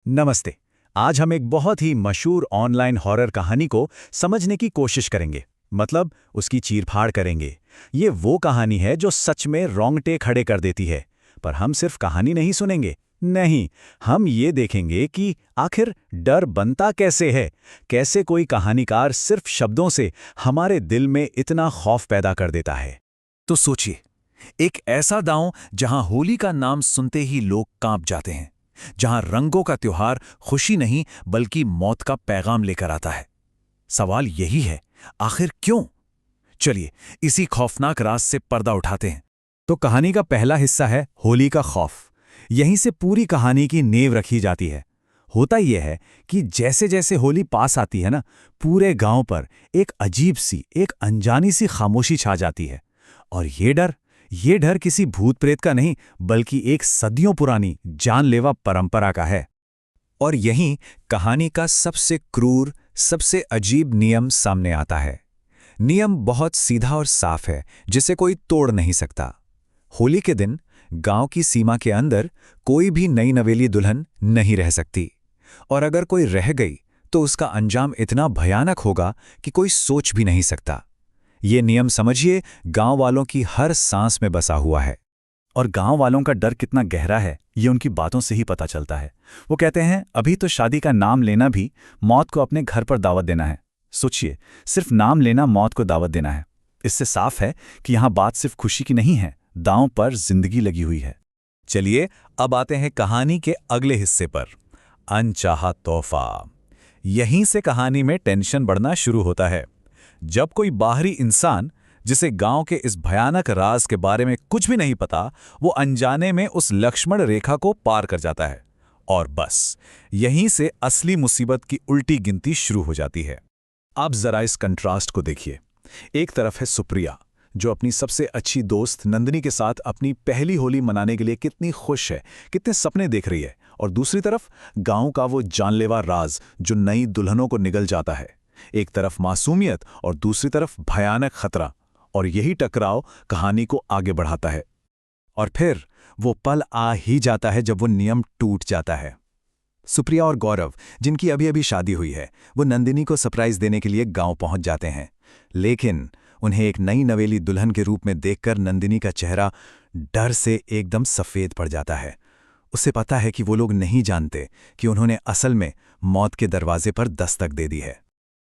नमस्ते। आज हम एक बहुत ही मशहूर ऑनलाइन हॉरर कहानी को समझने की कोशिश करेंगे। मतलब उसकी चीरफाड़ करेंगे। ये वो कहानी है जो सच में रोंगटे खड़े कर देती है। पर हम सिर्फ कहानी नहीं सुनेंगे। नहीं, हम ये देखेंगे कि आखिर डर बनता कैसे है। कैसे कोई कहानीकार सिर्फ शब्दों से हमारे दिल में इतना खौफ पैदा कर देता है। तो सोचिए, एक ऐसा गांव जहां होली का नाम सुनते ही लोग कांप जाते हैं, जहां रंगों का त्योहार खुशी नहीं बल्कि मौत का पैगाम लेकर आता है। सवाल यही है, आखिर क्यों? चलिए इसी खौफनाक राज से पर्दा उठाते हैं। तो कहानी का पहला हिस्सा है होली का खौफ। यहीं से पूरी कहानी की नींव रखी जाती है। होता यह है कि जैसे जैसे होली पास आती है ना, पूरे गांव पर एक अजीब सी, एक अनजानी सी खामोशी छा जाती है। और ये डर किसी भूत प्रेत का नहीं, बल्कि एक सदियों पुरानी जानलेवा परंपरा का है। और यहीं कहानी का सबसे क्रूर, सबसे अजीब नियम सामने आता है। नियम बहुत सीधा और साफ है, जिसे कोई तोड़ नहीं सकता। होली के दिन गांव की सीमा के अंदर कोई भी नई नवेली दुल्हन नहीं रह सकती। और अगर कोई रह गई तो उसका अंजाम इतना भयानक होगा कि कोई सोच भी नहीं सकता। ये नियम समझिए, गांव वालों की हर सांस में बसा हुआ है। और गांव वालों का डर कितना गहरा है, ये उनकी बातों से ही पता चलता है। वो कहते हैं, अभी तो शादी का नाम लेना भी मौत को अपने घर पर दावत देना है। सोचिए, सिर्फ नाम लेना मौत को दावत देना है। इससे साफ है कि यहां बात सिर्फ खुशी की नहीं है, दांव पर जिंदगी लगी हुई है। चलिए अब आते हैं कहानी के अगले हिस्से पर, अनचाहा तोहफा। यहीं से कहानी में टेंशन बढ़ना शुरू होता है। जब कोई बाहरी इंसान, जिसे गांव के इस भयानक राज के बारे में कुछ भी नहीं पता, वो अनजाने में उस लक्ष्मण रेखा को पार कर जाता है। और बस यहीं से असली मुसीबत की उल्टी गिनती शुरू हो जाती है। अब जरा इस कंट्रास्ट को देखिए। एक तरफ है सुप्रिया, जो अपनी सबसे अच्छी दोस्त नंदिनी के साथ अपनी पहली होली मनाने के लिए कितनी खुश है, कितने सपने देख रही है। और दूसरी तरफ गांव का वो जानलेवा राज, जो नई दुल्हनों को निगल जाता है। एक तरफ मासूमियत और दूसरी तरफ भयानक खतरा। और यही टकराव कहानी को आगे बढ़ाता है। और फिर वो पल आ ही जाता है जब वो नियम टूट जाता है। सुप्रिया और गौरव, जिनकी अभी अभी शादी हुई है, वो नंदिनी को सरप्राइज देने के लिए गांव पहुंच जाते हैं। लेकिन उन्हें एक नई नवेली दुल्हन के रूप में देखकर नंदिनी का चेहरा डर से एकदम सफेद पड़ जाता है। उसे पता है कि वो लोग नहीं जानते कि उन्होंने असल में मौत के दरवाजे पर दस्तक दे दी है।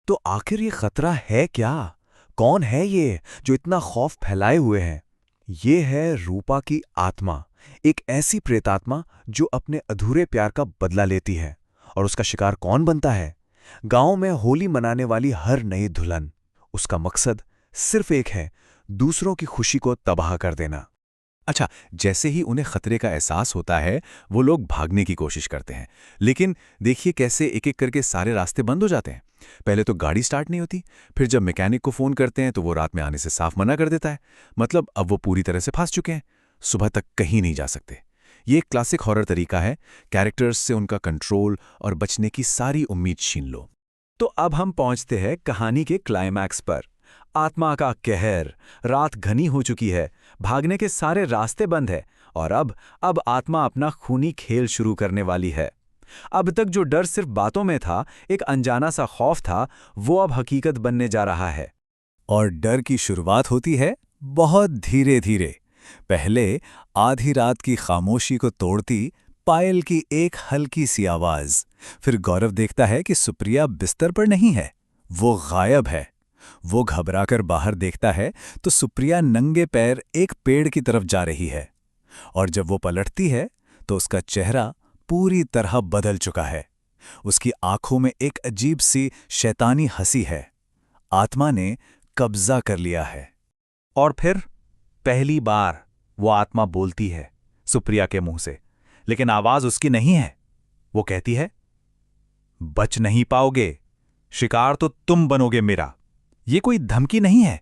तो आखिर ये खतरा है क्या? कौन है ये जो इतना खौफ फैलाए हुए है? ये है रूपा की आत्मा, एक ऐसी प्रेतात्मा जो अपने अधूरे प्यार का बदला लेती है। और उसका शिकार कौन बनता है? गांव में होली मनाने वाली हर नई दुल्हन। उसका मकसद सिर्फ एक है, दूसरों की खुशी को तबाह कर देना। अच्छा, जैसे ही उन्हें खतरे का एहसास होता है, वो लोग भागने की कोशिश करते हैं। लेकिन देखिए कैसे एक एक करके सारे रास्ते बंद हो जाते हैं। पहले तो गाड़ी स्टार्ट नहीं होती, फिर जब मैकेनिक को फोन करते हैं तो वो रात में आने से साफ मना कर देता है। मतलब अब वो पूरी तरह से फंस चुके हैं, सुबह तक कहीं नहीं जा सकते। ये एक क्लासिक हॉरर तरीका है, कैरेक्टर्स से उनका कंट्रोल और बचने की सारी उम्मीद छीन लो। तो अब हम पहुंचते हैं कहानी के क्लाइमैक्स पर। आत्मा का कहर। रात घनी हो चुकी है, भागने के सारे रास्ते बंद है। और अब आत्मा अपना खूनी खेल शुरू करने वाली है। अब तक जो डर सिर्फ बातों में था, एक अनजाना सा खौफ था, वो अब हकीकत बनने जा रहा है। और डर की शुरुआत होती है बहुत धीरे धीरे। पहले आधी रात की खामोशी को तोड़ती पायल की एक हल्की सी आवाज। फिर गौरव देखता है कि सुप्रिया बिस्तर पर नहीं है, वो गायब है। वो घबराकर बाहर देखता है तो सुप्रिया नंगे पैर एक पेड़ की तरफ जा रही है। और जब वो पलटती है तो उसका चेहरा पूरी तरह बदल चुका है। उसकी आंखों में एक अजीब सी शैतानी हंसी है। आत्मा ने कब्जा कर लिया है। और फिर पहली बार वो आत्मा बोलती है सुप्रिया के मुंह से, लेकिन आवाज उसकी नहीं है। वो कहती है, बच नहीं पाओगे, शिकार तो तुम बनोगे मेरा। ये कोई धमकी नहीं है,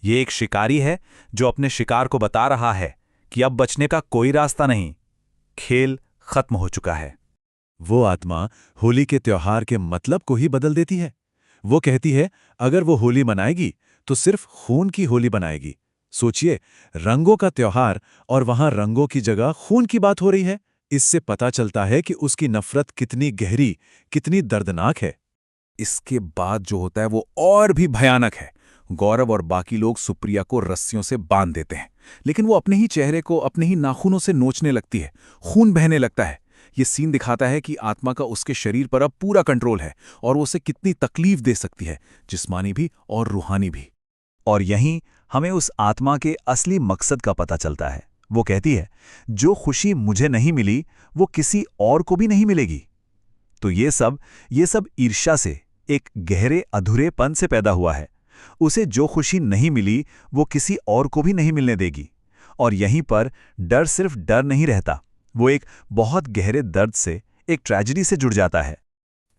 ये एक शिकारी है जो अपने शिकार को बता रहा है कि अब बचने का कोई रास्ता नहीं, खेल खत्म हो चुका है। वो आत्मा होली के त्योहार के मतलब को ही बदल देती है। वो कहती है, अगर वो होली मनाएगी तो सिर्फ खून की होली बनाएगी। सोचिए, रंगों का त्योहार और वहां रंगों की जगह खून की बात हो रही है। इससे पता चलता है कि उसकी नफरत कितनी गहरी, कितनी दर्दनाक है। इसके बाद जो होता है वो और भी भयानक है। गौरव और बाकी लोग सुप्रिया को रस्सियों से बांध देते हैं, लेकिन वो अपने ही चेहरे को अपने ही नाखूनों से नोचने लगती है। खून बहने लगता है। ये सीन दिखाता है कि आत्मा का उसके शरीर पर अब पूरा कंट्रोल है और वो उसे कितनी तकलीफ दे सकती है, जिस्मानी भी और रूहानी भी। और यहीं हमें उस आत्मा के असली मकसद का पता चलता है। वो कहती है, जो खुशी मुझे नहीं मिली वो किसी और को भी नहीं मिलेगी। तो ये सब ईर्ष्या से, एक गहरे अधूरेपन से पैदा हुआ है। उसे जो खुशी नहीं मिली वो किसी और को भी नहीं मिलने देगी। और यहीं पर डर सिर्फ डर नहीं रहता, वो एक बहुत गहरे दर्द से, एक ट्रेजेडी से जुड़ जाता है।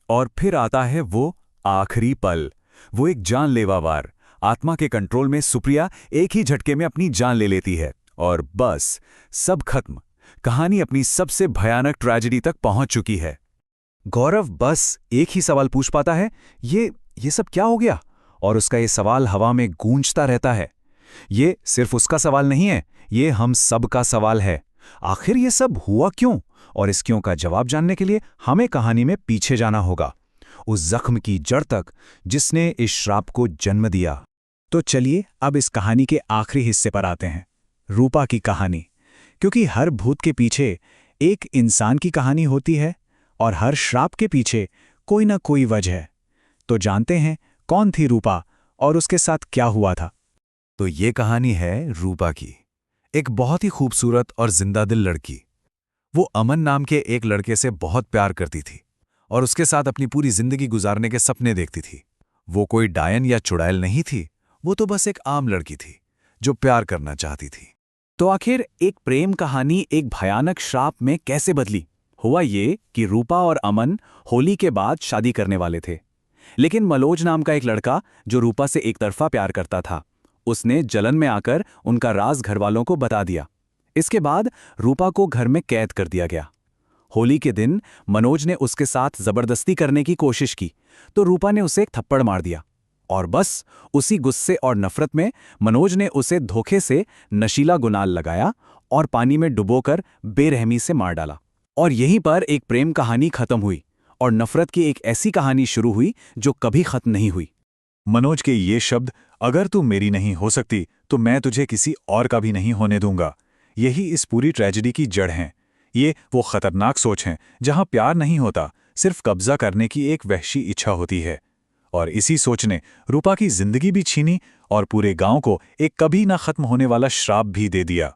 और फिर आता है वो आखिरी पल, वो एक जानलेवा वार। आत्मा के कंट्रोल में सुप्रिया एक ही झटके में अपनी जान ले लेती है और बस सब खत्म। कहानी अपनी सबसे भयानक ट्रेजेडी तक पहुंच चुकी है। गौरव बस एक ही सवाल पूछ पाता है, ये सब क्या हो गया? और उसका ये सवाल हवा में गूंजता रहता है। ये सिर्फ उसका सवाल नहीं है, ये हम सब का सवाल है। आखिर ये सब हुआ क्यों? और इस क्यों का जवाब जानने के लिए हमें कहानी में पीछे जाना होगा, उस जख्म की जड़ तक जिसने इस श्राप को जन्म दिया। तो चलिए अब इस कहानी के आखिरी हिस्से पर आते हैं, रूपा की कहानी। क्योंकि हर भूत के पीछे एक इंसान की कहानी होती है और हर श्राप के पीछे कोई ना कोई वजह है। तो जानते हैं कौन थी रूपा और उसके साथ क्या हुआ था। तो ये कहानी है रूपा की, एक बहुत ही खूबसूरत और जिंदादिल लड़की। वो अमन नाम के एक लड़के से बहुत प्यार करती थी और उसके साथ अपनी पूरी जिंदगी गुजारने के सपने देखती थी। वो कोई डायन या चुड़ैल नहीं थी, वो तो बस एक आम लड़की थी जो प्यार करना चाहती थी। तो आखिर एक प्रेम कहानी एक भयानक श्राप में कैसे बदली? हुआ ये कि रूपा और अमन होली के बाद शादी करने वाले थे, लेकिन मनोज नाम का एक लड़का जो रूपा से एक तरफा प्यार करता था, उसने जलन में आकर उनका राज घरवालों को बता दिया। इसके बाद रूपा को घर में कैद कर दिया गया। होली के दिन मनोज ने उसके साथ जबरदस्ती करने की कोशिश की तो रूपा ने उसे एक थप्पड़ मार दिया और बस उसी गुस्से और नफरत में मनोज ने उसे धोखे से नशीला गुलाल लगाया और पानी में डुबोकर बेरहमी से मार डाला। और यहीं पर एक प्रेम कहानी खत्म हुई और नफरत की एक ऐसी कहानी शुरू हुई जो कभी खत्म नहीं हुई। मनोज के ये शब्द, अगर तू मेरी नहीं हो सकती तो मैं तुझे किसी और का भी नहीं होने दूंगा, यही इस पूरी ट्रेजेडी की जड़ हैं। ये वो खतरनाक सोच है जहां प्यार नहीं होता, सिर्फ कब्जा करने की एक वहशी इच्छा होती है। और इसी सोच ने रूपा की जिंदगी भी छीनी और पूरे गांव को एक कभी ना खत्म होने वाला श्राप भी दे दिया।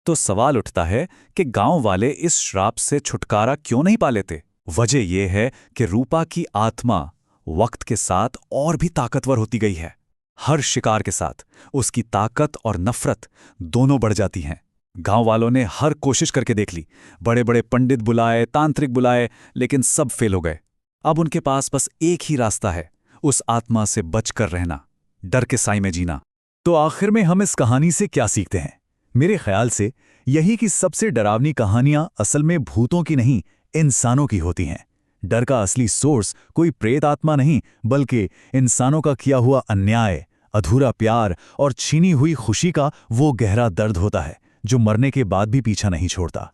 तो सवाल उठता है कि गांव वाले इस श्राप से छुटकारा क्यों नहीं पा लेते? वजह यह है कि रूपा की आत्मा वक्त के साथ और भी ताकतवर होती गई है। हर शिकार के साथ उसकी ताकत और नफरत दोनों बढ़ जाती हैं। गांव वालों ने हर कोशिश करके देख ली, बड़े बड़े पंडित बुलाए, तांत्रिक बुलाए, लेकिन सब फेल हो गए। अब उनके पास बस एक ही रास्ता है, उस आत्मा से बचकर रहना, डर के साए में जीना। तो आखिर में हम इस कहानी से क्या सीखते हैं? मेरे ख्याल से यही कि सबसे डरावनी कहानियां असल में भूतों की नहीं, इंसानों की होती हैं। डर का असली सोर्स कोई प्रेत आत्मा नहीं, बल्कि इंसानों का किया हुआ अन्याय, अधूरा प्यार और छीनी हुई खुशी का वो गहरा दर्द होता है जो मरने के बाद भी पीछा नहीं छोड़ता।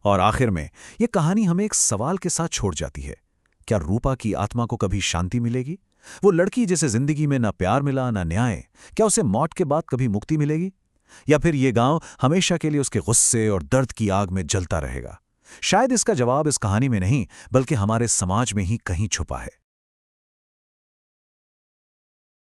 और आखिर में यह कहानी हमें एक सवाल के साथ छोड़ जाती है, क्या रूपा की आत्मा को कभी शांति मिलेगी? वो लड़की जिसे जिंदगी में ना प्यार मिला ना न्याय, क्या उसे मौत के बाद कभी मुक्ति मिलेगी? या फिर ये गांव हमेशा के लिए उसके गुस्से और दर्द की आग में जलता रहेगा? शायद इसका जवाब इस कहानी में नहीं, बल्कि हमारे समाज में ही कहीं छुपा है।